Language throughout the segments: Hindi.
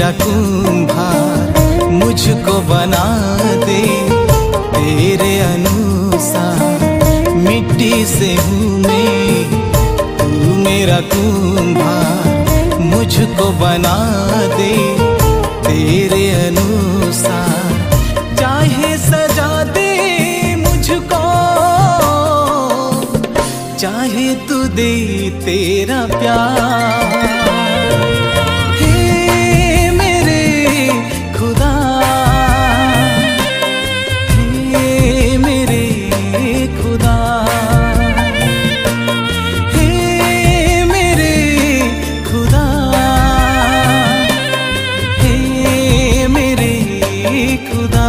मेरा कुम्हार मुझको बना दे तेरे अनुसार। मिट्टी से हूँ मैं, तू मेरा कुम्हार मुझको बना दे तेरे अनुसार। चाहे सजा दे मुझको, चाहे तू दे तेरा प्यार। हे मेरे खुदा, हे मेरे खुदा, हे मेरे खुदा, हे मेरे खुदा।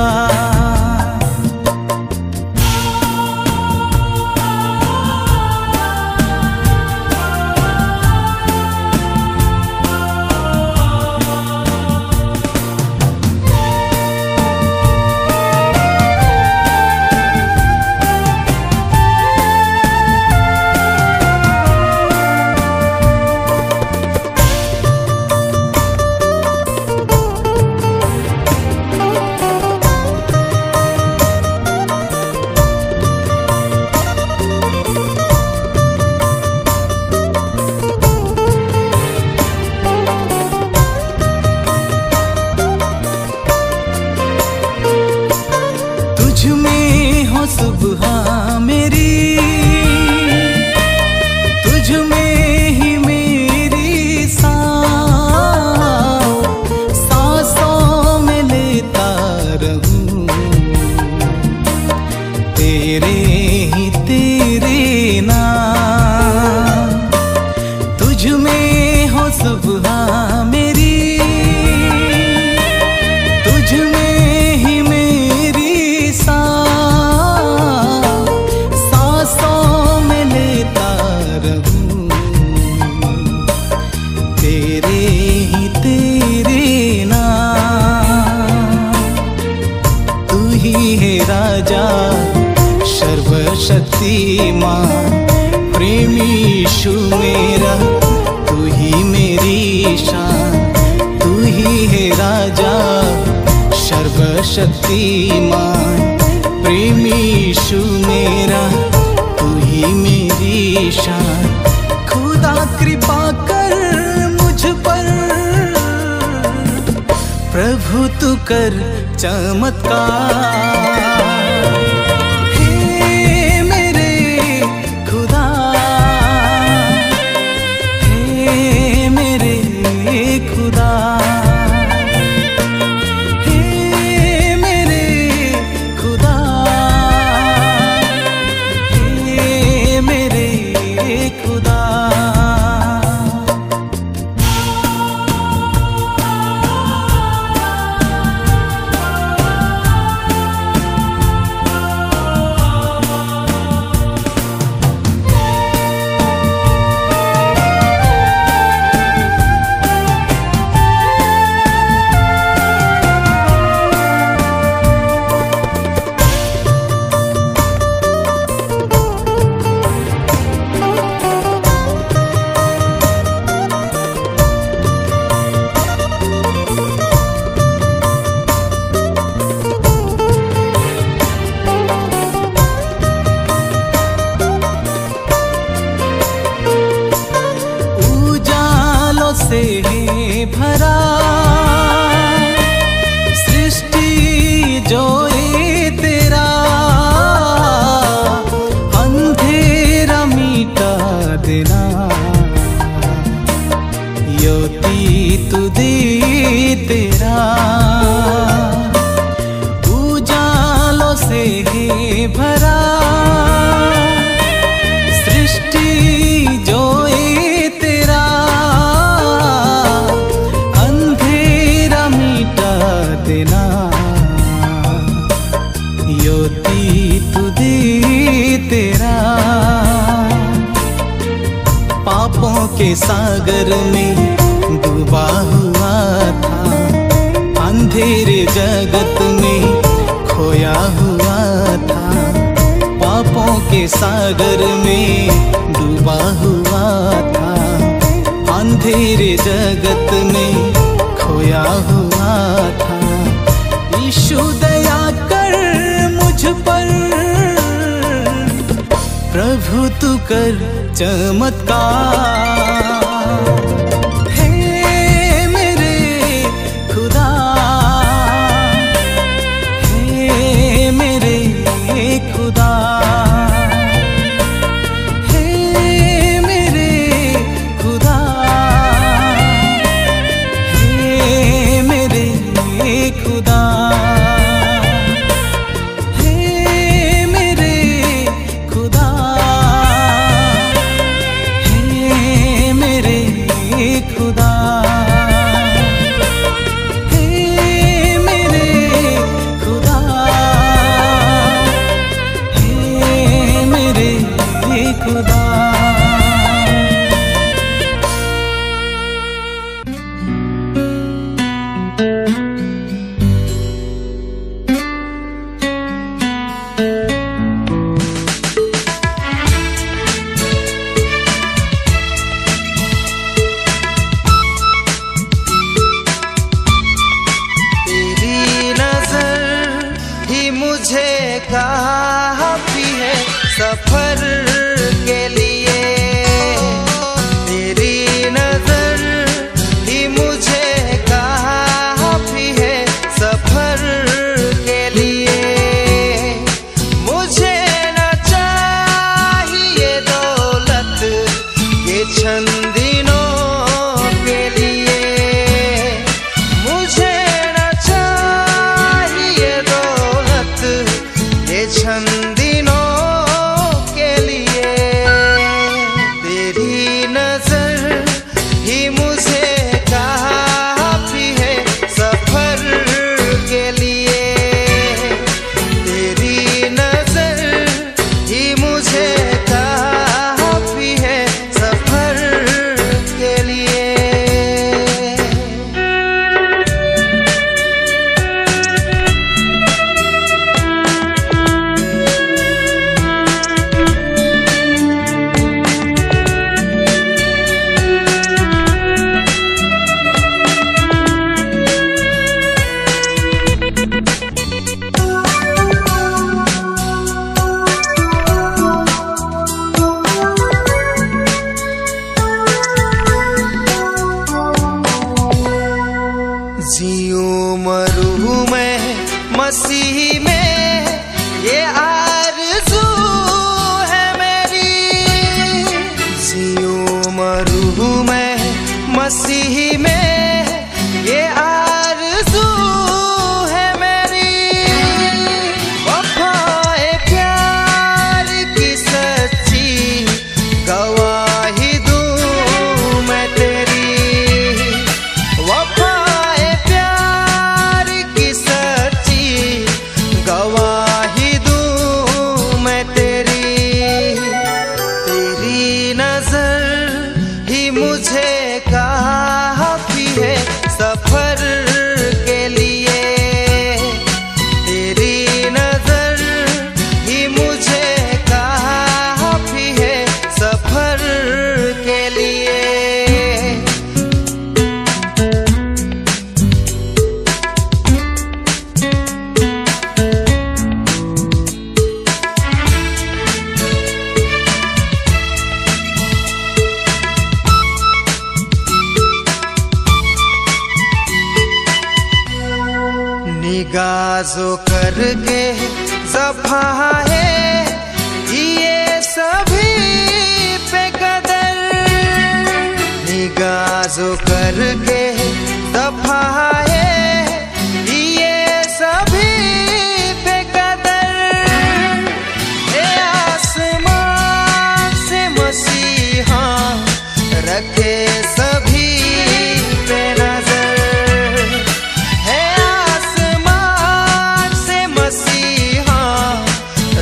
तुझ में हो सुबह मेरी, तुझ में ही मेरी सांसों में लेता रहूं तेरे ही तेरे नाम। तुझ में हो सुबह मेरी, तुझ में ही मेरी सांसों में लेता रहूं तेरे ही तेरे नाम। तू ही है राजा सर्वशक्तिमान, प्रेमी यीशु मेरा, तू ही मेरी शान। तू ही है राजा सर्वशक्तिमान, प्रेमी यीशु मेरा, तू ही मेरी शान। खुदा कृपा कर मुझ पर, प्रभु तू कर चमत्कार। हे मेरे खुदा, हे मेरे खुदा, से है भरा सृष्टि जो ये तेरा, अंधेरा मिटा देना योती तू दे तेरा। उजालों से है भरा सृष्टि जो ये तेरा, देना योती तू दे तेरा। पापों के सागर में डूबा हुआ था, अंधेरे जगत में खोया हुआ था। पापों के सागर में डूबा हुआ था, अंधेरे जगत में खोया हुआ यीशु दया कर मुझ पर, प्रभु तू कर चमत्कार। हे मेरे खुदा, हे मेरे खुदा, हे मेरे खुदा, हे मेरे खुदा, हे मेरे खुदा, हे मेरे खुदा, हे मेरे खुदा, हे मेरे खुदा। मुझे काफी है सफर के लिए, तेरी नजर ही मुझे काफी है सफर के लिए। मुझे न चाहिए दौलत ये चंद दिनों के लिए, मुझे न चाहिए ये चंद दिनों के लिए। तेरी नजर ही मुझे काफी है सफर के लिए, तेरी नजर ही मुझे काफी है सफर के लिए। जियूं मरूं मैं मसीह में, ये आरज़ू है मेरी। जियूं मरूं मैं मसीह में, ये आरज़ू है मेरी। वफ़ाए प्यार की सच्ची गवाही दूं मैं तेरी। वफ़ाए प्यार की सच्ची गवाही दूं मैं तेरी। तेरी नजर ही मुझे काफी है सफर के लिए, तेरी नजर ही मुझे काफी है सफर के लिए। निगाज़ों करके ज़फ़ा है ये सभी पे कदर। निगाज़ों करके ज़फ़ा है ये सभी पे कदर। ए आसमान से मसीहा रखे सभी पे नजर।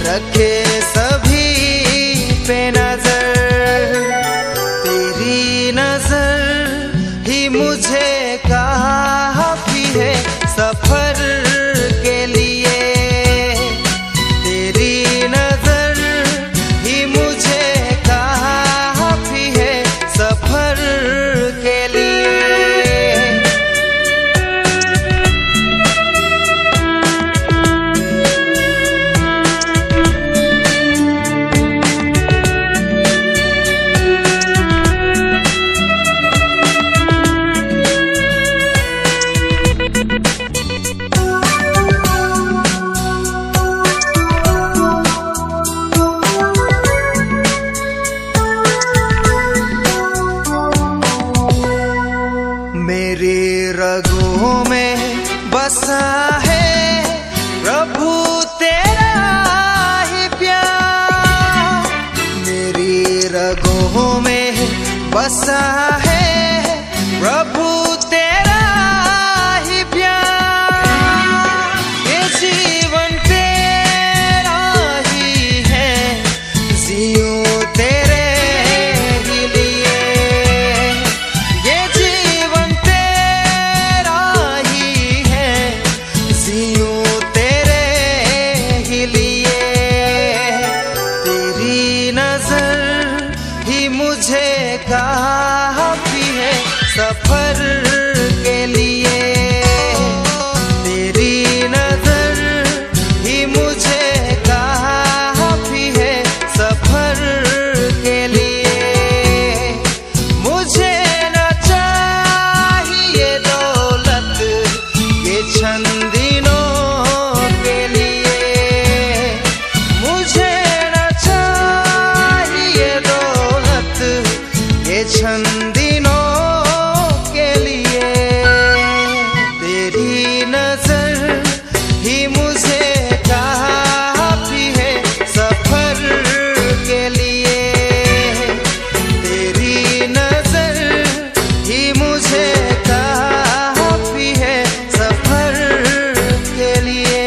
रखे सभी पे नजर। तेरी नजर ही मुझे काफी है सफर के लिए, तेरी नजर ही मुझे काफी है सफर के लिए। मेरी रगों में बसा है प्रभु तेरा ही प्यार। मेरी रगों में बसा है प्रभु तेरा ही प्यार। ये जीवन तेरा ही है, जियूं तेरे ही लिए। ये जीवन तेरा ही है, जियूं तेरे ही लिए। तेरी नजर ही मुझे काफी है सफर के लिए। तेरी नजर ही मुझे काफी है सफर के लिए। मुझे न चाहिए दौलत ये चंद दिनों के लिए। मुझे न चाहिए दौलत ये चंद दिनों के लिए। तेरी नजर ही मुझे काफी है सफर के लिए। तेरी नजर ही मुझे काफी है सफर के लिए।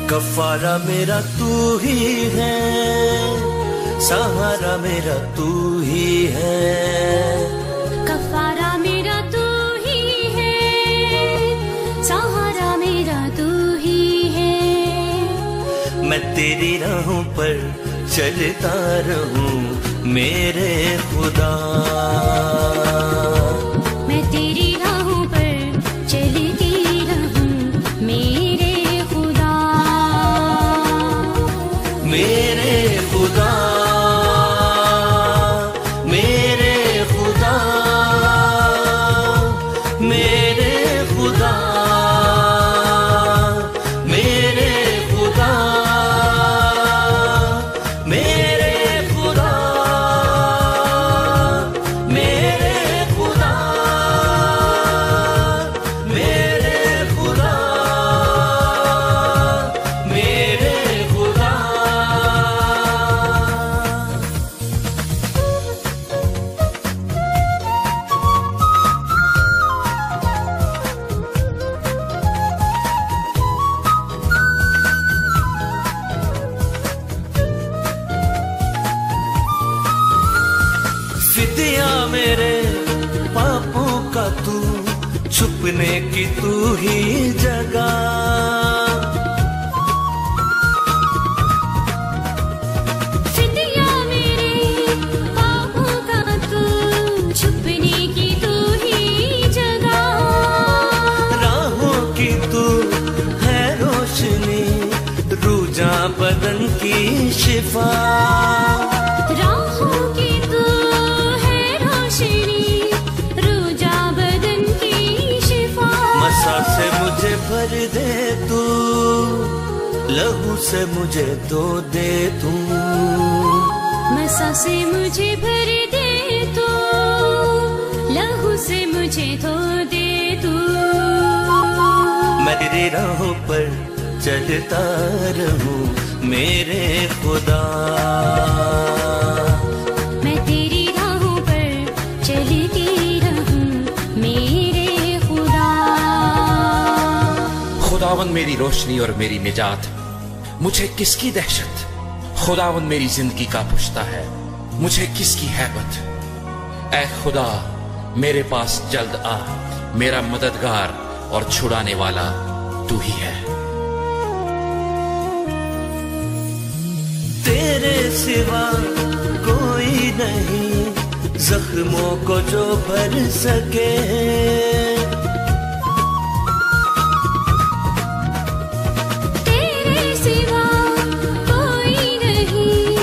कफारा मेरा तू ही है, सहारा मेरा तू ही है। कफारा मेरा तू ही है, सहारा मेरा तू ही है। मैं तेरी राहों पर चलता रहूं मेरे खुदा। मैं तेरी राहों पर चलती रहूं मेरे खुदा। मेरे खुदा, मेरे खुदा, मेरे खुदा, मेरे खुदा, मेरे खुदा, मेरे खुदा, मेरे खुदा, मेरे खुदा। फिदिया मेरे पापों का तू, छुपने की तू ही जगह। फिदिया मेरे पापों का तू, छुपने की तू ही जगह। राहों की तू है रोशनी, रूजा बदन की शिफा। राहों की तू है रोशनी, रूजा बदन की शिफा। मसा से मुझे भर दे तू, लहू से मुझे धो दे तू। मसा से मुझे भर दे तू, लहू से मुझे धो दे तू। मैं तेरी राहों पर चलता रहूं मेरे खुदा। मैं तेरी राहों पर चलती रहूं मेरे खुदा। खुदावन मेरी रोशनी और मेरी निजात, मुझे किसकी दहशत। खुदावन मेरी जिंदगी का पुश्ता है, मुझे किसकी हैबत। ऐ खुदा मेरे पास जल्द आ, मेरा मददगार और छुड़ाने वाला तू ही है। तेरे सिवा कोई नहीं, जख्मों को जो भर सके। तेरे सिवा कोई नहीं,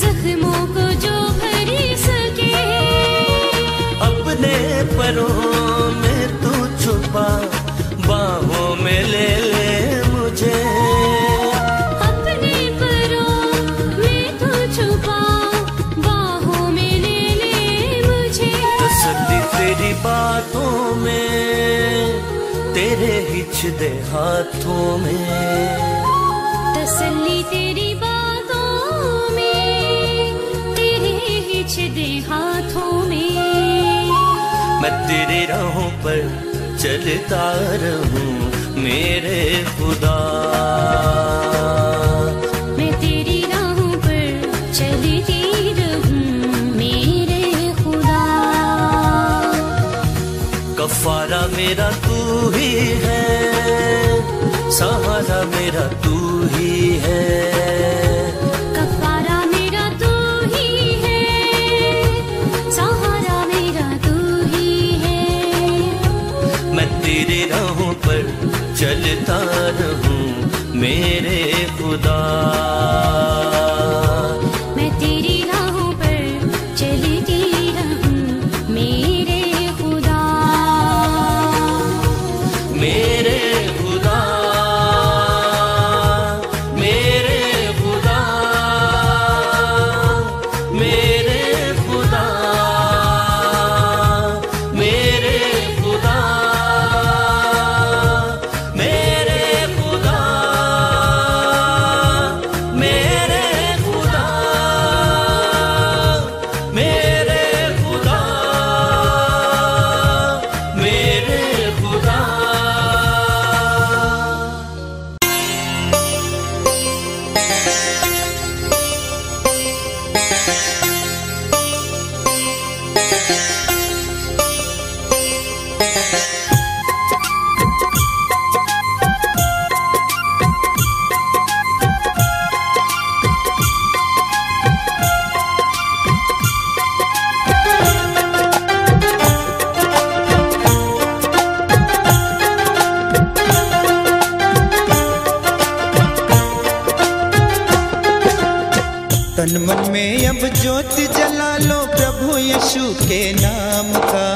जख्मों को जो भर सके। तेरी बातों में, तेरे हिचदे हाथों में, तसल्ली तेरी बातों में, तेरे हिचदे हाथों में। मैं तेरी राहों पर चलता रहूं मेरे खुदा, मैं तेरी राहों पर चलती रहूं मेरे खुदा। कफारा मेरा तू ही है, सहारा मेरा तू ही है, कफारा मेरा तू ही है, सहारा मेरा तू ही है। मैं तेरे राहों पर चलता रहूं मेरे खुदा, मैं तेरी राहों पर चलती रहूं मेरे खुदा, मेरे खुदा, मेरे खुदा, मेरे खुदा, मेरे खुदा, मेरे खुदा, मेरे खुदा, मेरे खुदा, मेरे खुदा। तन मन में अब ज्योति जला लो प्रभु यीशु के नाम का,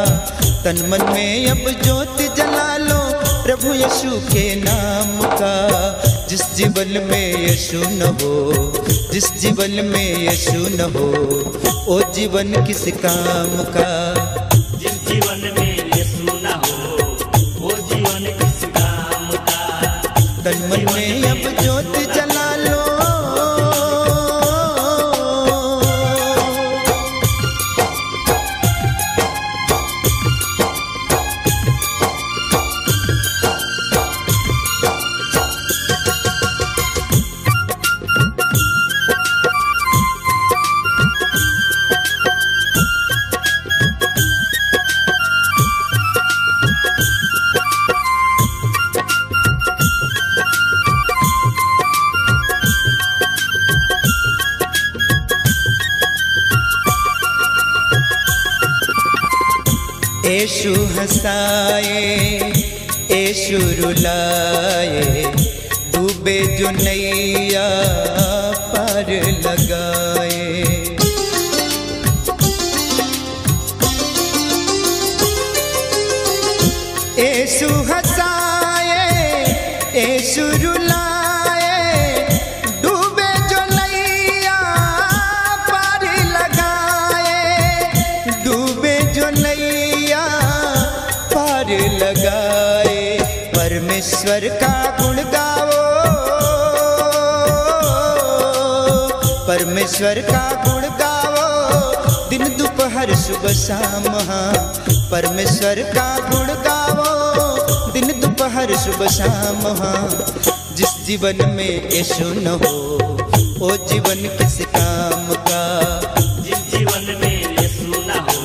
तन मन में अब ज्योति जला लो प्रभु यीशु के नाम का। जिस जीवन में यीशु न हो, जिस जीवन में यीशु न हो, ओ जीवन किस काम का। जिस जीवन में यीशु न हो, वो जीवन किस काम का। तन मन में अब ज्योति जला लो, यीशु हंसाए, यीशु रुलाए, डूबे जो नैया पार लगाए। यीशु हंसाए, यीशु रुलाए, डूबे जो नैया पार लगाए, डूबे जो नैया पार लगाए। परमेश्वर का गुण गाओ, परमेश्वर का गुण गाओ, दिन दोपहर सुबह शाम। हाँ, परमेश्वर का गुण गाओ, दिन दोपहर सुबह शाम। हाँ, जिस जीवन में यीशु न हो, वो जीवन किस काम का। जिस जीवन में यीशु न हो,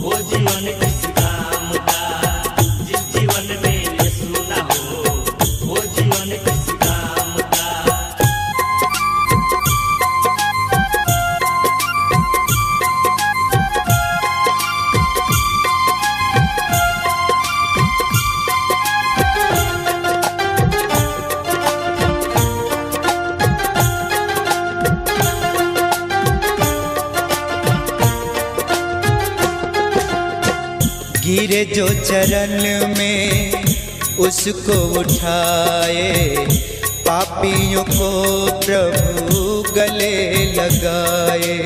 वो जीवन किस काम का। जिस जीवन में यीशु न हो, वो जीवन किस काम का। गिरे जो चरण में उसको उठाए, पापियों को प्रभु गले लगाए।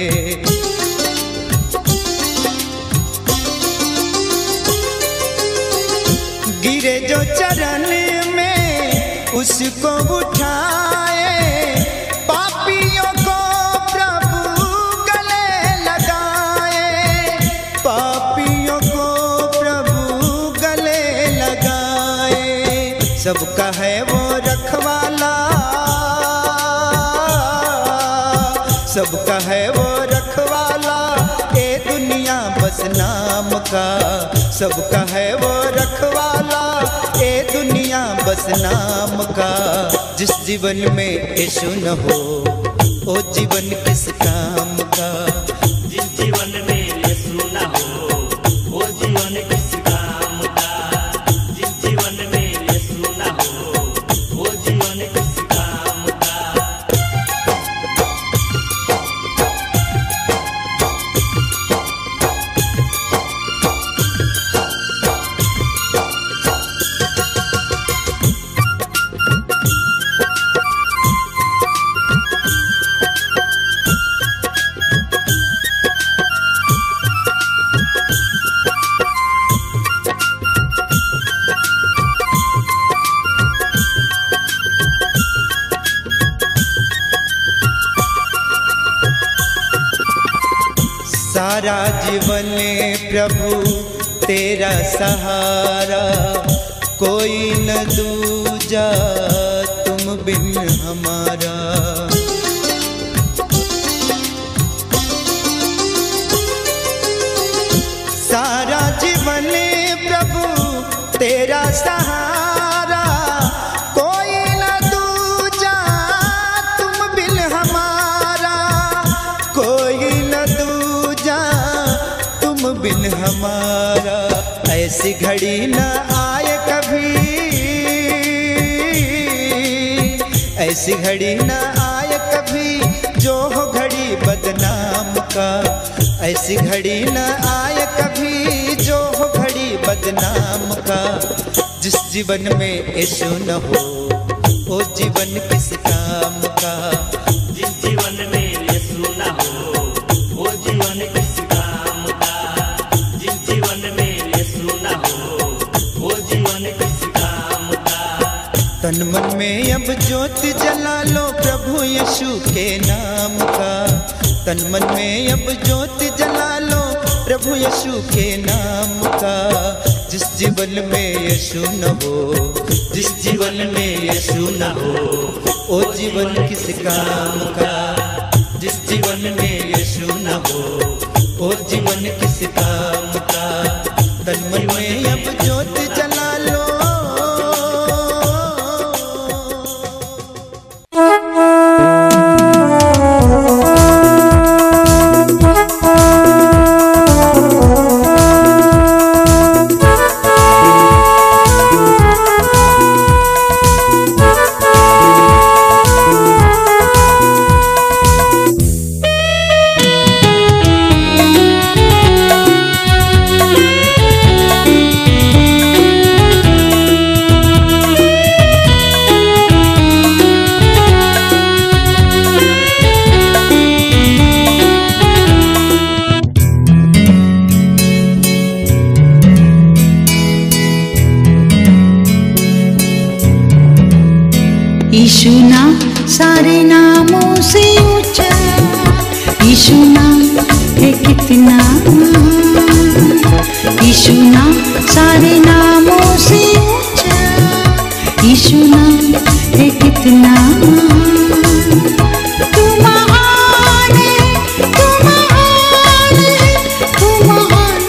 गिरे जो चरण में उसको उठाए, पापियों को प्रभु गले लगाए, पापियों को प्रभु गले लगाए। सबका है वो रखवाला, सबका है वो रखवाला, ए दुनिया बस नाम का। सबका है वो रखवाला, ए दुनिया बस नाम का। जिस जीवन में यीशु न हो, ओ जीवन किस काम का। जिस जीवन में यीशु न हो, वो जीवन किस काम का। जिस जीवन में यीशु न हो, वो जीवन किस काम का। सारा जीवन प्रभु तेरा सहारा, कोई न दूजा तुम बिन हमारा। सारा जीवन प्रभु तेरा सहारा, कोई न दूजा तुम बिन हमारा, कोई न दूजा तुम बिन हमारा। ऐसी घड़ी न आए कभी, ऐसी घड़ी न आए कभी, जो हो घड़ी बदनाम का। ऐसी घड़ी न आए कभी, जो हो घड़ी बदनाम का। जिस जीवन में यीशु न हो, वो जीवन किस काम का। जिस जीवन में यीशु न हो, वो जीवन किस काम का। जिस जीवन में यीशु न हो, वो जीवन किस काम का। तन मन में अब ज्योत जला लो प्रभु यीशु के नाम का। तन मन में अब ज्योत जला लो प्रभु यीशु के नाम का। जिस जीवन में यीशु न हो, जिस जीवन में यीशु न हो, वो जीवन किस काम का। जिस जीवन में यीशु न हो, वो जीवन किस काम का। तन मन में अब ज्योत जला लो। यीशु नाम सारे नामों से ऊंचा, यीशु नाम है कितना। यीशु नाम सारे नामों से ऊंचा, यीशु नाम है कितना। तू महान है, तू महान है, तू महान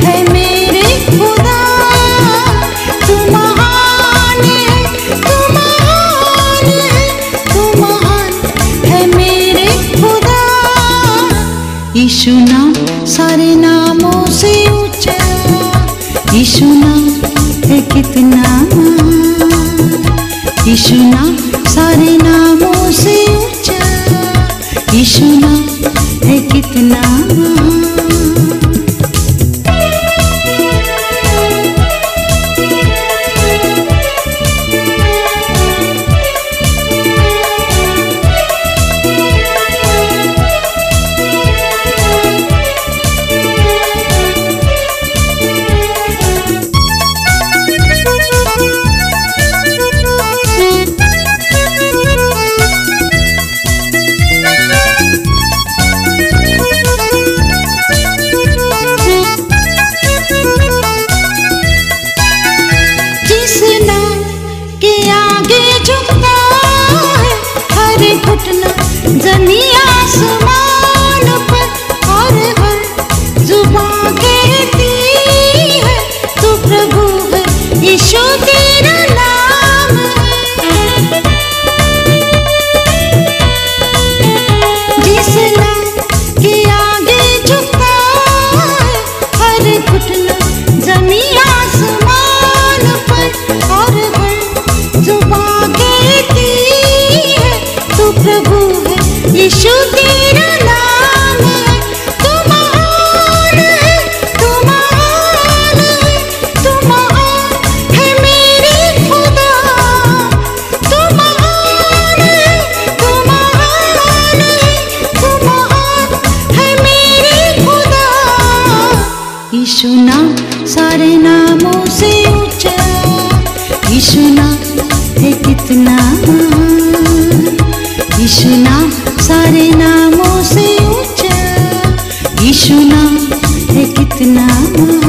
है मेरे खुदा। तू महान है, तू महान है, तू महान है मेरे खुदा। यीशु नाम सारे नामों से ऊंचा, यीशु नाम है कितना। यीशु नाम सारे नामों से ऊंचा, यीशु नाम है कितना। सारे नामों से ऊंचा, यीशु नाम है कितना महान। यीशु नाम सारे नामों से ऊंचा, यीशु नाम है कितना महान।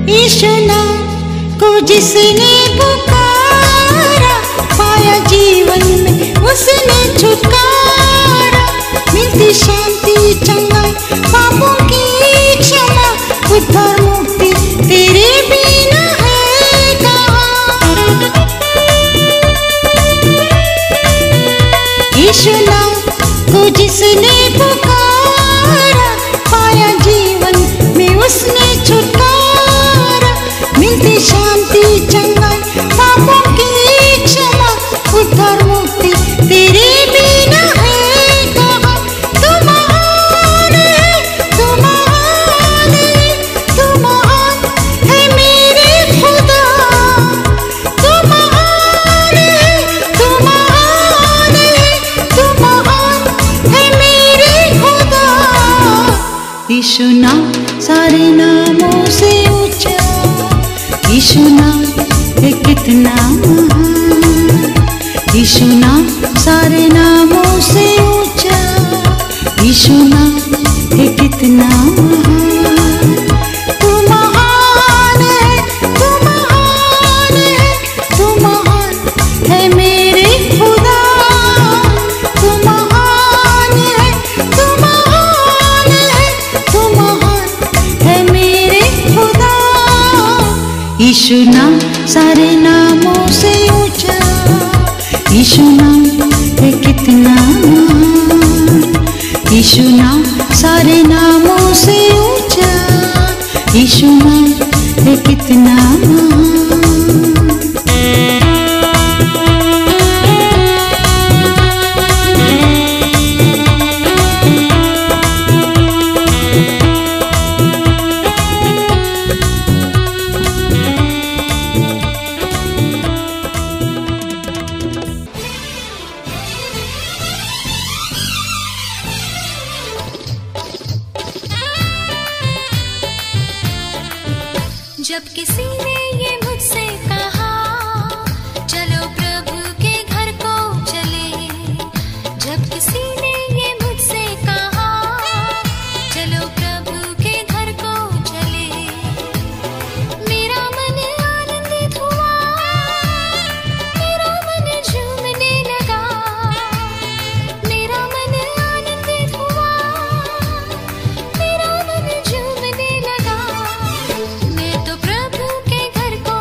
यीशु नाम को जिसने पुकारा, पाया जीवन में उसने छुटकारा। मिलती शांति चंगाई पापों की क्षमा, उद्धार मुक्ति तेरे बिना है कहाँ। यीशु नाम को जिसने पुकारा, पाया जीवन में उसने छुटकारा। मिलती शांति चंगाई पापों की क्षमा, उद्धार मुक्ति तेरे बिना है कहाँ। तू महान है, तू महान है, तू महान है मेरे खुदा। तू महान है, तू महान है, तू महान है मेरे खुदा। यीशु नाम सारे नामों से ऊंचा, यीशु नाम है कितना महान। यीशु नाम सारे नामों से ऊंचा, यीशु नाम है कितना महान। तू महान है, तू महान है, तू महान है मेरे खुदा। तू महान है, तू महान है, तू महान है मेरे खुदा। यीशु नाम सारे नामों से ऊंचा, यीशु नाम है कितना महान। यीशु नाम सारे नामों से ऊंचा, यीशु नाम है कितना महान। जब किसी ने ये मुझसे कहा चलो प्रभु के घर को चले, जब किसी ने ये मुझसे कहा चलो प्रभु के घर को चले, मेरा मन आनंदित हुआ, मेरा मन झूमने लगा। मेरा मन आनंदित हुआ, मेरा मन झूमने लगा। मैं तो प्रभु के घर को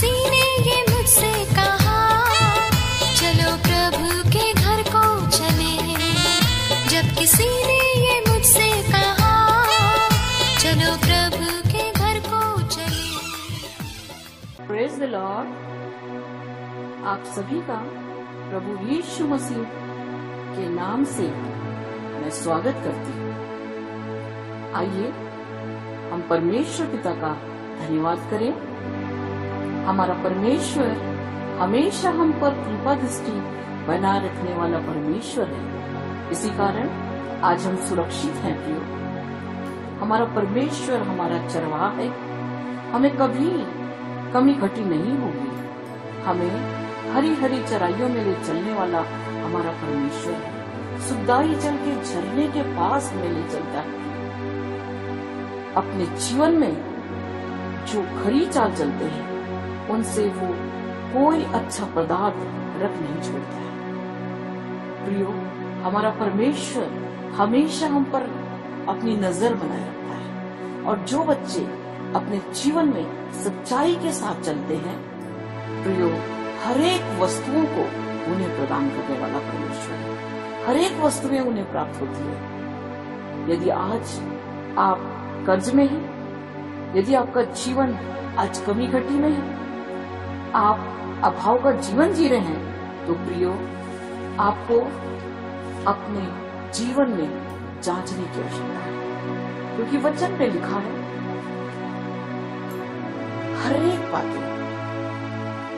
किसी ने ये मुझसे कहा, चलो प्रभु के घर को चले। जब किसी ने ये मुझसे कहा, चलो प्रभु के घर को चले। Praise the Lord. आप सभी का प्रभु यीशु मसीह के नाम से मैं स्वागत करती हूँ। आइए हम परमेश्वर पिता का धन्यवाद करें। हमारा परमेश्वर हमेशा हम पर कृपा दृष्टि बनाए रखने वाला परमेश्वर है। इसी कारण आज हम सुरक्षित हैं प्रियो। हमारा परमेश्वर हमारा चरवाहा है। हमें कभी कमी घटी नहीं होगी। हमें हरी हरी चराइयों में ले चलने वाला हमारा परमेश्वर है। सुखदाई जल के झरने के पास में ले चलता है। अपने जीवन में जो खरी चाल चलते हैं उनसे वो कोई अच्छा पदार्थ रख नहीं छोड़ता है। प्रियो, हमारा परमेश्वर हमेशा हम पर अपनी नजर बनाए रखता है। और जो बच्चे अपने जीवन में सच्चाई के साथ चलते हैं, प्रियो, हर एक वस्तुओं को उन्हें प्रदान करने वाला परमेश्वर है। हर एक वस्तुएं उन्हें प्राप्त होती है। यदि आज आप कर्ज में हैं, यदि आपका जीवन आज कमी घटी में है, आप अभाव का जीवन जी रहे हैं, तो प्रियो, आपको अपने जीवन में जांचने की आवश्यकता है। क्योंकि वचन में लिखा है, हर एक बातें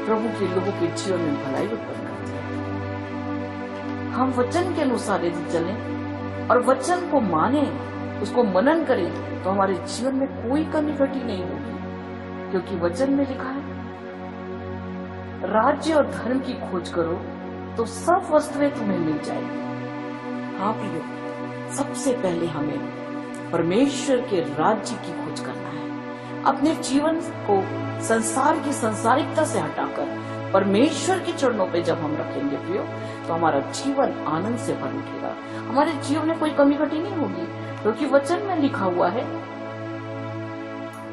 प्रभु के लोगों के जीवन में भलाई उत्पन्न करती है। हम वचन के अनुसार यदि चलें और वचन को माने, उसको मनन करें, तो हमारे जीवन में कोई कमी घटी नहीं होगी। क्योंकि वचन में लिखा है, राज्य और धर्म की खोज करो तो सब वस्तुएं तुम्हें मिल जाएगी। हाँ प्रियो, सबसे पहले हमें परमेश्वर के राज्य की खोज करना है। अपने जीवन को संसार की संसारिकता से हटाकर परमेश्वर के चरणों पे जब हम रखेंगे प्रियो, तो हमारा जीवन आनंद से भर उठेगा। हमारे जीवन में कोई कमी घटी नहीं होगी। क्योंकि वचन में लिखा हुआ है,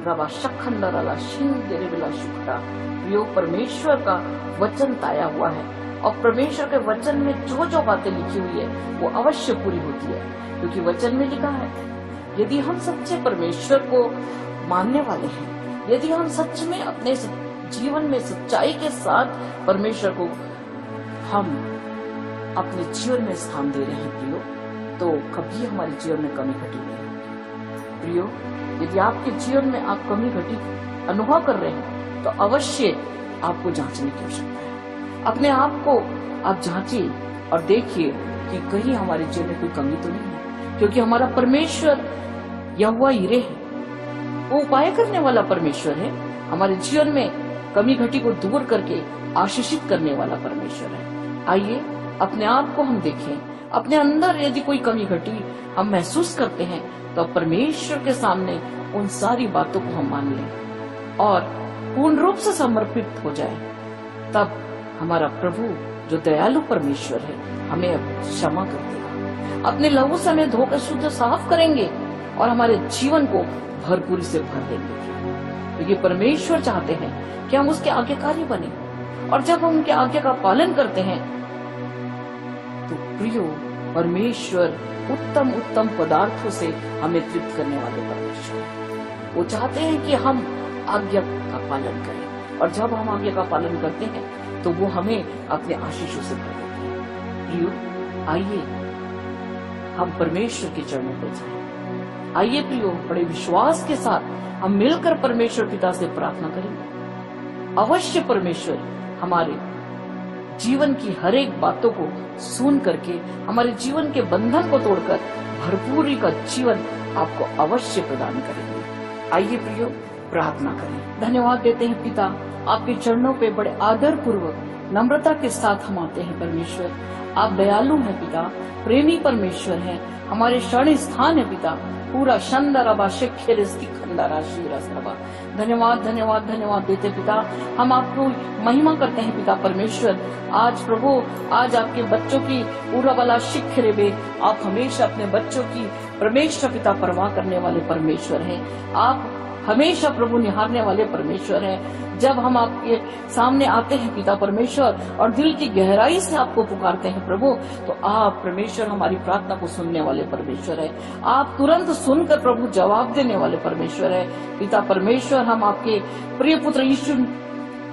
रवा शखंडरा शिंगेरेला शुक्रा। प्रियो, परमेश्वर का वचन ताया हुआ है और परमेश्वर के वचन में जो जो बातें लिखी हुई है वो अवश्य पूरी होती है। क्योंकि वचन में लिखा है, यदि हम सच्चे परमेश्वर को मानने वाले हैं, यदि हम सच में अपने जीवन में सच्चाई के साथ परमेश्वर को हम अपने जीवन में स्थान दे रहे हैं प्रियो, तो कभी हमारे जीवन में कमी घटी नहीं होगी। प्रियो, यदि आपके जीवन में आप कमी घटी अनुभव कर रहे हैं, तो अवश्य आपको जांचने की आवश्यकता है। अपने आप को आप जांचिए और देखिए कि कहीं हमारे जीवन में कोई कमी तो नहीं है। क्योंकि हमारा परमेश्वर यहोवा यिरे है, वो उपाय करने वाला परमेश्वर है। हमारे जीवन में कमी घटी को दूर करके आशीषित करने वाला परमेश्वर है। आइए अपने आप को हम देखें। अपने अंदर यदि कोई कमी घटी हम महसूस करते हैं, तो परमेश्वर के सामने उन सारी बातों को हम मान लें और पूर्ण रूप से समर्पित हो जाए। तब हमारा प्रभु जो दयालु परमेश्वर है, हमें क्षमा कर देगा। अपने लहू से हमें धोकर शुद्ध साफ करेंगे और हमारे जीवन को भरपूरी से भर देंगे। क्योंकि परमेश्वर चाहते हैं कि हम उसके आज्ञाकारी बने। और जब हम उनके आज्ञा का पालन करते हैं, तो प्रियो, परमेश्वर उत्तम उत्तम पदार्थों से हमें तृप्त करने वाले परमेश्वर है। वो चाहते हैं कि हम आज्ञा का पालन करें। और जब हम आज्ञा का पालन करते हैं, तो वो हमें अपने आशीषों से भर देते हैं। प्रियो, आइए हम परमेश्वर के चरणों पर जाएं। आइए प्रियो, बड़े विश्वास के साथ हम मिलकर परमेश्वर पिता से प्रार्थना करेंगे। अवश्य परमेश्वर हमारे जीवन की हर एक बातों को सुन करके हमारे जीवन के बंधन को तोड़कर भरपूरी का जीवन आपको अवश्य प्रदान करेंगे। आइए प्रियो, प्रार्थना करें। धन्यवाद देते हैं पिता, आपके चरणों पे बड़े आदर पूर्वक नम्रता के साथ हम आते हैं। परमेश्वर, आप दयालु हैं पिता, प्रेमी परमेश्वर हैं, हमारे शरण स्थान है पिता। पूरा शंदरबा शिखर खंडरा शीरसरबा। धन्यवाद धन्यवाद धन्यवाद देते पिता। हम आपको महिमा करते हैं पिता परमेश्वर। आज प्रभु, आज आपके बच्चों की पूरा वाला शिखर बे, आप हमेशा अपने बच्चों की परमेश्वर पिता परवाह करने वाले परमेश्वर हैं। आप हमेशा प्रभु निहारने वाले परमेश्वर है। जब हम आपके सामने आते हैं पिता परमेश्वर और दिल की गहराई से आपको पुकारते हैं प्रभु, तो आप परमेश्वर हमारी प्रार्थना को सुनने वाले परमेश्वर है। आप तुरंत सुनकर प्रभु जवाब देने वाले परमेश्वर है। पिता परमेश्वर, हम आपके प्रिय पुत्र यीशु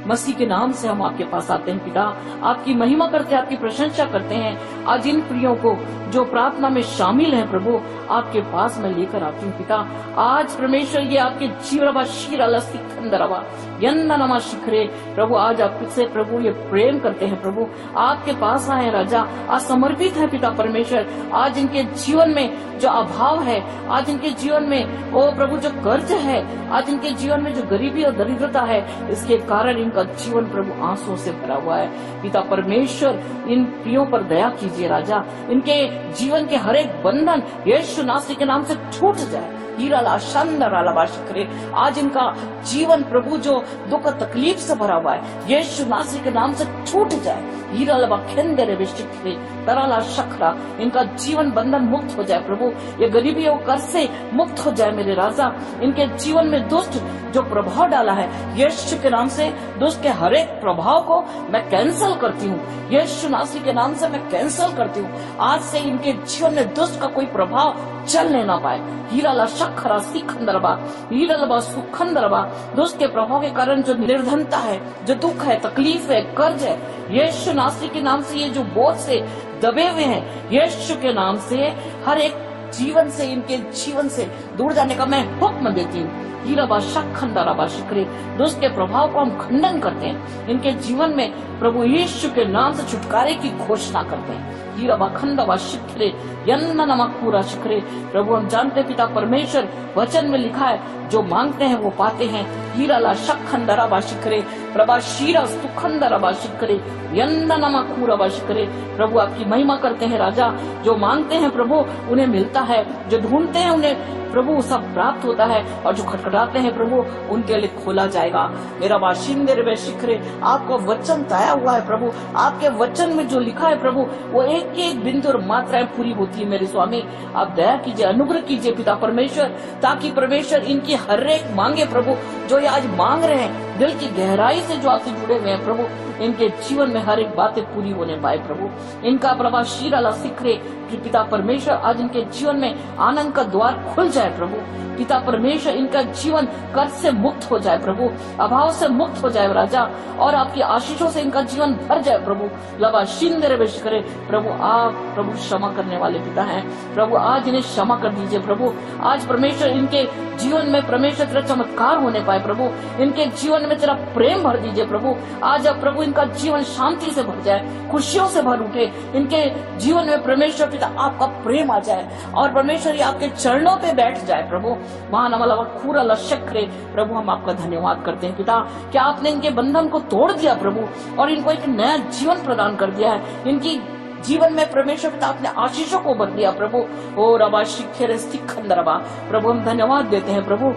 मसीह के नाम से हम आपके पास आते हैं पिता, आपकी महिमा करते हैं, आपकी प्रशंसा करते हैं। आज इन प्रियों को जो प्रार्थना में शामिल है प्रभु, आपके पास मैं लेकर आती हूँ पिता। आज परमेश्वर ये आपके जीवरवा शीरला सिकंदरवा यन्नमा शिखरे प्रभु, आज आपसे प्रभु ये प्रेम करते हैं प्रभु, आपके पास आए राजा, आज समर्पित है पिता परमेश्वर। आज इनके जीवन में जो अभाव है, आज इनके जीवन में ओ प्रभु जो कर्ज है, आज इनके जीवन में जो गरीबी और दरिद्रता है, इसके कारण इनका जीवन प्रभु आंसुओं से भरा हुआ है। पिता परमेश्वर, इन प्रियों पर दया कीजिए राजा, इनके जीवन के हर एक बंधन यीशु नासरी के नाम से छूट जाए। हीराला शंदराला बाशिकरे, आज इनका जीवन प्रभु जो दुख तकलीफ से भरा हुआ है, यीशु नासरी के नाम से छूट जाए। हीराला बाखेंदरे बेशिकरे तराला शखरा, इनका जीवन बंधन मुक्त हो जाए प्रभु, ये गरीबी और कर्ज से मुक्त हो जाए मेरे राजा। इनके जीवन में दुष्ट जो प्रभाव डाला है, यीशु के नाम से दुष्ट के हर एक प्रभाव को मैं कैंसिल करती हूँ, यीशु नासरी के नाम से मैं कैंसिल करती हूँ। आज से इनके जीवन में दुष्ट का कोई प्रभाव चलने ना पाए। हीराला शखरा सिखंदरबा हीरालबा सुखंदरबा, दुष्ट के प्रभाव के कारण जो निर्धनता है, जो दुख है, तकलीफ है, कर्ज है, यीशु नासरी के नाम से ये जो बोझ से दबे हुए हैं, यीशु के नाम से हर एक जीवन से, इनके जीवन से दूर जाने का मैं हुक्म देती हूँ। हीराबा शखंदराबा शिकरे, दुष्ट के प्रभाव को हम खंडन करते हैं, इनके जीवन में प्रभु यीशु के नाम से छुटकारे की घोषणा करते हैं। हीराबा खंडवा शिखरे यन्नमा पूरा शिखरे, प्रभु हम जानते पिता परमेश्वर, वचन में लिखा है जो मांगते हैं वो पाते हैं। हीराला शखंदराबा शिखरे प्रभा शीरा सुखंदराबा शिखरे यन्नमा पूरा शिखरे, प्रभु आपकी महिमा करते हैं राजा। जो मांगते हैं प्रभु उन्हें मिलता है, जो ढूंढते हैं उन्हें प्रभु सब प्राप्त होता है, और जो खटखटाते हैं प्रभु उनके लिए खोला जाएगा। मेरा बाशिंदे शिखरे, आपका वचन ताया हुआ है प्रभु, आपके वचन में जो लिखा है प्रभु वो एक एक बिंदु और मात्राएं पूरी होती है। मेरे स्वामी आप दया कीजिए, अनुग्रह कीजिए पिता परमेश्वर, ताकि परमेश्वर इनकी हर एक मांगे प्रभु जो ये आज मांग रहे हैं, दिल की गहराई से जो आपसे जुड़े हुए हैं प्रभु, इनके जीवन में हर एक बातें पूरी होने पाए प्रभु। इनका प्रभा शीराला सिखरे कि पिता परमेश्वर आज इनके जीवन में आनंद का द्वार खुल जाए प्रभु। पिता परमेश्वर इनका जीवन कर्ज से मुक्त हो जाए प्रभु, अभाव से मुक्त हो जाए राजा, और आपकी आशीषों से इनका जीवन भर जाए प्रभु। लबा शिंदे बेश करे प्रभु, आप प्रभु क्षमा करने वाले पिता हैं प्रभु, आज इन्हें क्षमा कर दीजिए प्रभु। आज परमेश्वर इनके जीवन में परमेश्वर तेरा चमत्कार होने पाए प्रभु, इनके जीवन में तेरा प्रेम भर दीजिए प्रभु। आज अब प्रभु इनका जीवन शांति से भर जाए, खुशियों से भर उठे, इनके जीवन में परमेश्वर पिता आपका प्रेम आ जाए, और परमेश्वर ये आपके चरणों पे बैठ जाए प्रभु। महानमलखूरा लशक्रे प्रभु, हम आपका धन्यवाद करते हैं पिता कि आपने इनके बंधन को तोड़ दिया प्रभु, और इनको एक नया जीवन प्रदान कर दिया है। इनकी जीवन में परमेश्वर पिता आपने आशीषों को भर दिया प्रभु। ओ रबा शिखरे सिखंदरबा, प्रभु हम धन्यवाद देते हैं प्रभु,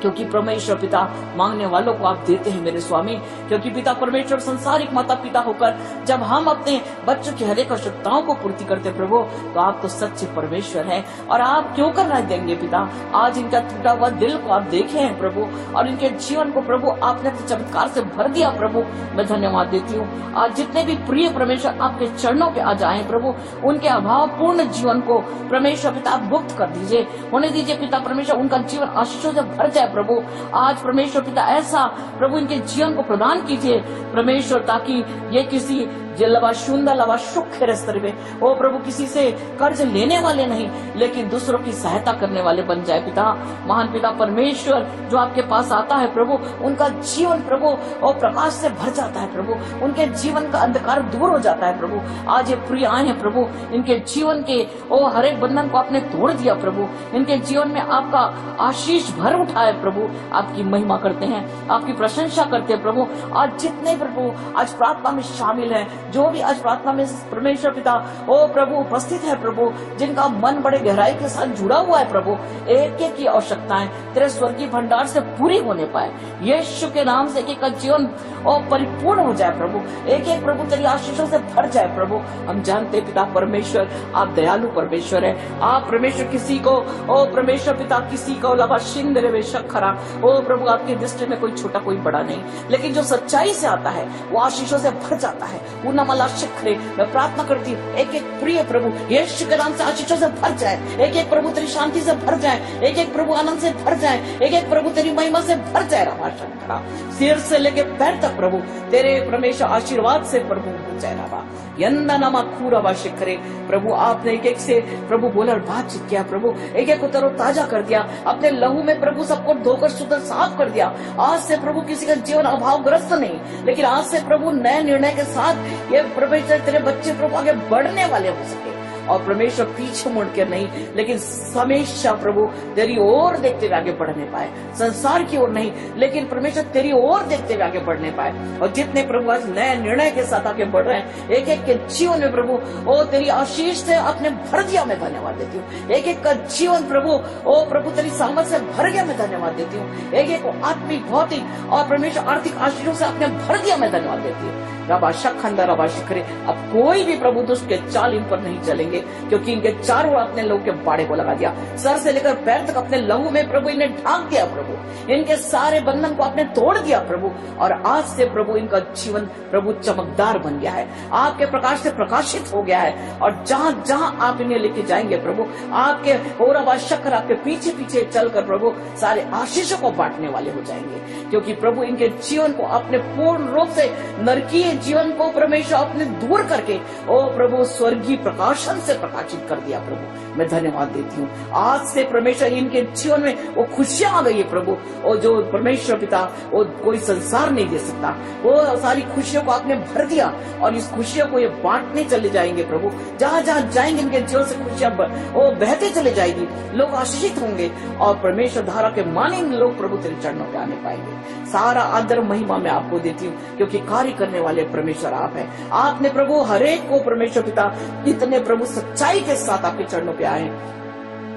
क्योंकि परमेश्वर पिता मांगने वालों को आप देते हैं मेरे स्वामी। क्योंकि पिता परमेश्वर संसारिक माता पिता होकर जब हम अपने बच्चों की हर एक आवश्यकताओं को पूर्ति करते प्रभु, तो आप तो सच्चे परमेश्वर हैं, और आप क्यों करना देंगे पिता। आज इनका टूटा हुआ दिल को आप देखे हैं प्रभु, और इनके जीवन को प्रभु आपने अपने चमत्कार से भर दिया प्रभु। मैं धन्यवाद देती हूँ। आज जितने भी प्रिय परमेश्वर आपके चरणों पे आ जाए प्रभु, उनके अभाव पूर्ण जीवन को परमेश्वर पिता आप मुक्त कर दीजिए, होने दीजिए पिता परमेश्वर, उनका जीवन आशीषों से भर जाए प्रभु। आज परमेश्वर पिता ऐसा प्रभु इनके जीवन को प्रदान कीजिए परमेश्वर, ताकि ये किसी जलवा शुंदा लवा सुख रस्तर में ओ प्रभु किसी से कर्ज लेने वाले नहीं, लेकिन दूसरों की सहायता करने वाले बन जाए पिता। महान पिता परमेश्वर, जो आपके पास आता है प्रभु, उनका जीवन प्रभु और प्रकाश से भर जाता है प्रभु, उनके जीवन का अंधकार दूर हो जाता है प्रभु। आज ये प्रिय आए हैं प्रभु, इनके जीवन के ओ हर एक बंधन को आपने तोड़ दिया प्रभु, इनके जीवन में आपका आशीष भर उठा है प्रभु। आपकी महिमा करते हैं, आपकी प्रशंसा करते हैं प्रभु। आज जितने प्रभु आज प्रार्थना में शामिल है जो भी आज प्रार्थना में परमेश्वर पिता ओ प्रभु उपस्थित है प्रभु, जिनका मन बड़े गहराई के साथ जुड़ा हुआ है प्रभु, एक एक की आवश्यकताएं तेरे स्वर्गीय भंडार से पूरी होने पाए। यीशु के नाम से एक एक का जीवन और परिपूर्ण हो जाए प्रभु, एक एक प्रभु तेरी आशीषों से भर जाए प्रभु। हम जानते पिता परमेश्वर आप दयालु परमेश्वर है। आप परमेश्वर किसी को ओ परमेश्वर पिता किसी को लबा शिंदरे वे शक्खरा ओ प्रभु आपकी दृष्टि में कोई छोटा कोई बड़ा नहीं, लेकिन जो सच्चाई से आता है वो आशीषों से भर जाता है। उन्नमला शिखरे मैं प्रार्थना करती हूँ एक एक प्रिय प्रभु यीशु के नाम से आशीषों से भर जाए, एक एक प्रभु तेरी शांति से भर जाए, एक एक प्रभु आनंद से भर जाए, एक एक प्रभु तेरी महिमा से भर जाए। रामा शंकरा सिर से लेके पैर तक प्रभु तेरे परमेश्वर आशीर्वाद से प्रभु भर जाए। रामा यंदा नामा खूरा शिखरे प्रभु आपने एक एक से प्रभु बोला और बातचीत किया प्रभु, एक एक को तरो ताजा कर दिया, अपने लहू में प्रभु सबको धोकर शुद्ध साफ कर दिया। आज से प्रभु किसी का जीवन अभावग्रस्त नहीं, लेकिन आज से प्रभु नए निर्णय के साथ ये परमेश्वर तेरे बच्चे प्रभु आगे बढ़ने वाले हो सके और परमेश्वर पीछे मुड़ के नहीं, लेकिन हमेशा प्रभु तेरी ओर देखते हुए आगे बढ़ने पाए, संसार की ओर नहीं लेकिन परमेश्वर तेरी ओर देखते हुए आगे बढ़ने पाए। और जितने प्रभु आज नए निर्णय के साथ आगे बढ़ रहे हैं, एक एक के जीवन में प्रभु ओ तेरी आशीष से अपने भर दिया मैं धन्यवाद देती हूँ। एक एक का जीवन प्रभु ओ प्रभु तेरी सामर्थ से भर गया मैं धन्यवाद देती हूँ। एक एक को आत्मिक भौतिक और परमेश्वर आर्थिक आशीषों से अपने भर दिया मैं धन्यवाद देती हूँ। रबा शखंदा रबा शिखरे अब कोई भी प्रभु दुष्ट के चाल इन पर नहीं चलेंगे, क्योंकि इनके चारों ओर अपने लोग के बाड़े को लगा दिया, सर से लेकर पैर तक अपने लहू में प्रभु इन्हें ढांक दिया प्रभु, इनके सारे बंधन को आपने तोड़ दिया प्रभु। और आज से प्रभु इनका जीवन प्रभु चमकदार बन गया है, आपके प्रकाश से प्रकाशित हो गया है। और जहाँ जहाँ आप इन्हें लेके जाएंगे प्रभु आपके और शक्कर आपके पीछे पीछे चलकर प्रभु सारे आशीषों को बांटने वाले हो जाएंगे, क्योंकि प्रभु इनके जीवन को अपने पूर्ण रूप से नरकीय जीवन को परमेश्वर अपने दूर करके ओ प्रभु स्वर्गीय प्रकाशन से प्रकाशित कर दिया प्रभु। मैं धन्यवाद देती हूँ। आज से परमेश्वर इनके जीवन में वो खुशियां आ गई है प्रभु, और जो परमेश्वर पिता वो कोई संसार नहीं दे सकता, वो सारी खुशियों को आपने भर दिया और इस खुशियों को ये बांटने चले जाएंगे प्रभु। जहाँ जहाँ जाएंगे इनके जीवन से खुशियां वो बहते चले जाएगी, लोग आशीषित होंगे और परमेश्वर धारा के मानेंगे लोग प्रभु तेरे चरणों पे आने पाएंगे। सारा आदर महिमा मैं आपको देती हूँ, क्योंकि कार्य करने वाले परमेश्वर आप हैं। आपने प्रभु हरेक को परमेश्वर पिता इतने प्रभु सच्चाई के साथ आपके चरणों पे आए,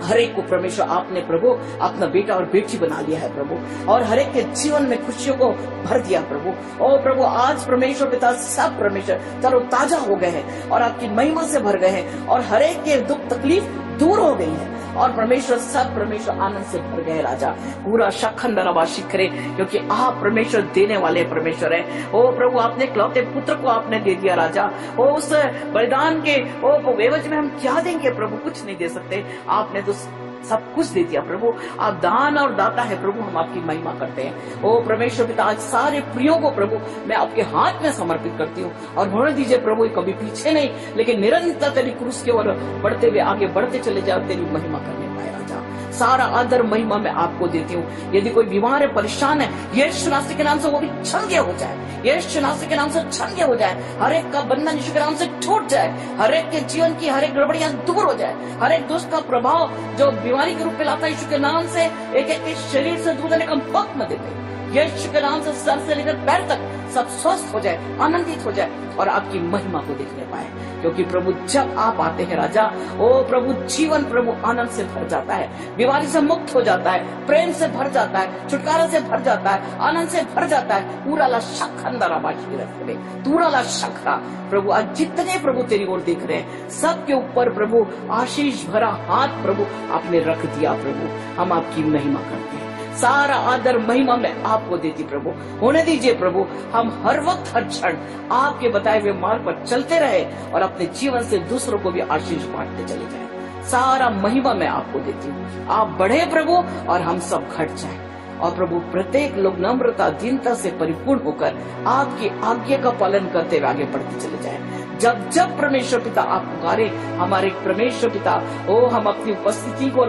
हरेक को परमेश्वर आपने प्रभु अपना बेटा और बेटी बना लिया है प्रभु, और हरेक के जीवन में खुशियों को भर दिया प्रभु। ओ प्रभु आज परमेश्वर पिता सब परमेश्वर तरोताजा हो गए हैं और आपकी महिमा से भर गए हैं, और हरेक के दुख तकलीफ दूर हो गई है, और परमेश्वर सब परमेश्वर आनंद से भर गए राजा। पूरा शखंदरवा शिखरे, क्योंकि आप परमेश्वर देने वाले परमेश्वर है। ओ प्रभु आपने इकलौते पुत्र को आपने दे दिया राजा, ओ उस बलिदान के ओ एवज में हम क्या देंगे प्रभु, कुछ नहीं दे सकते, आपने तो सब कुछ दे दिया प्रभु। आप दान और दाता है प्रभु, हम आपकी महिमा करते हैं। ओ परमेश्वर पिता आज सारे प्रियों को प्रभु मैं आपके हाथ में समर्पित करती हूँ, और भर दीजिए प्रभु कभी पीछे नहीं लेकिन निरंतर तेरी क्रूस की ओर बढ़ते हुए आगे बढ़ते चले जाओ, तेरी महिमा करने पाए राजा। सारा आदर महिमा मैं आपको देती हूँ। यदि कोई बीमार है परेशान है, यीशु नासरी के नाम से वो भी छंगे हो जाए, यीशु नासरी के नाम से छंगे हो जाए, हर एक का बंधन यीशु के नाम से टूट जाए, हर एक के जीवन की हर एक गड़बड़ियां दूर हो जाए, हर एक दुष्ट का प्रभाव जो बीमारी के रूप में लाता है यीशु के नाम से एक एक के शरीर से दूर जाने का वक्त न देते, यीशु के नाम से सर से लेकर पैर तक सब स्वस्थ हो जाए, आनंदित हो जाए और आपकी महिमा को देखने पाए। क्योंकि प्रभु जब आप आते हैं राजा, ओ प्रभु जीवन प्रभु आनंद से भर जाता है, बीमारी से मुक्त हो जाता है, प्रेम से भर जाता है, छुटकारा से भर जाता है, आनंद से भर जाता है। पूरा ला शखंदरा बाशी रखते पूरा ला शखरा प्रभु आज जितने प्रभु तेरी ओर देख रहे हैं सबके ऊपर प्रभु आशीष भरा हाथ प्रभु आपने रख दिया प्रभु। हम आपकी महिमा करते हैं, सारा आदर महिमा मैं आपको देती प्रभु। होने दीजिए प्रभु हम हर वक्त हर क्षण आपके बताए हुए मार्ग पर चलते रहे और अपने जीवन से दूसरों को भी आशीष बांटते चले जाए। सारा महिमा मैं आपको देती हूँ। आप बढ़े प्रभु और हम सब घट जाए, और प्रभु प्रत्येक लोग नम्रता दीनता से परिपूर्ण होकर आपकी आज्ञा का पालन करते हुए आगे बढ़ते चले जाए। जब जब परमेश्वर पिता आप पुकारे, हमारे परमेश्वर पिता ओ हम अपनी उपस्थिति को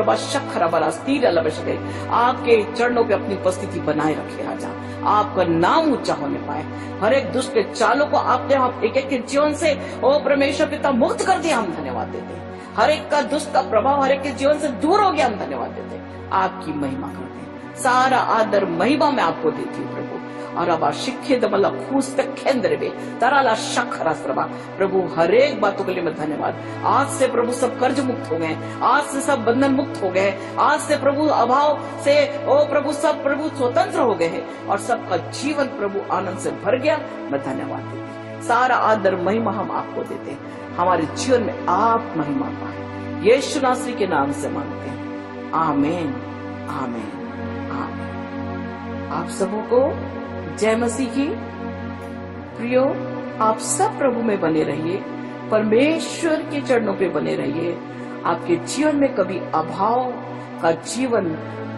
आपके चरणों पे अपनी उपस्थिति बनाए रखे राजा, आपका नाम ऊंचा होने पाए। हर एक दुष्ट के चालों को आपने एक एक के जीवन से ओ परमेश्वर पिता मुक्त कर दिया, हम धन्यवाद देते हैं। हर एक का दुष्ट का प्रभाव हर एक के जीवन से दूर हो गया, हम धन्यवाद देते हैं। आपकी महिमा करते हैं, सारा आदर महिमा मैं आपको देती हूँ प्रभु। और अब शिक्षे दमला खूस तक केंद्र में तराला शखरा सरवा। प्रभु हर एक बातों के लिए मैं धन्यवाद। आज से प्रभु सब कर्ज मुक्त हो गए, आज से सब बंधन मुक्त हो गए, आज से प्रभु अभाव से ओ प्रभु सब प्रभु स्वतंत्र हो गए हैं और सबका जीवन प्रभु आनंद से भर गया। मैं धन्यवाद देती हूँ। सारा आदर महिमा हम आपको देते हैं। हमारे जीवन में आप महिमा पाए, यीशु नासरी के नाम से मांगते हैं, आमीन आमीन आमीन। आप सबों को जय मसीह की। प्रियो, आप सब प्रभु में बने रहिए, परमेश्वर के चरणों पे बने रहिए। आपके जीवन में कभी अभाव का जीवन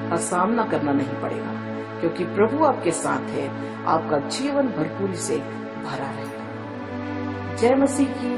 का सामना करना नहीं पड़ेगा, क्योंकि प्रभु आपके साथ है। आपका जीवन भरपूरी से भरा रहेगा। जय मसीह की।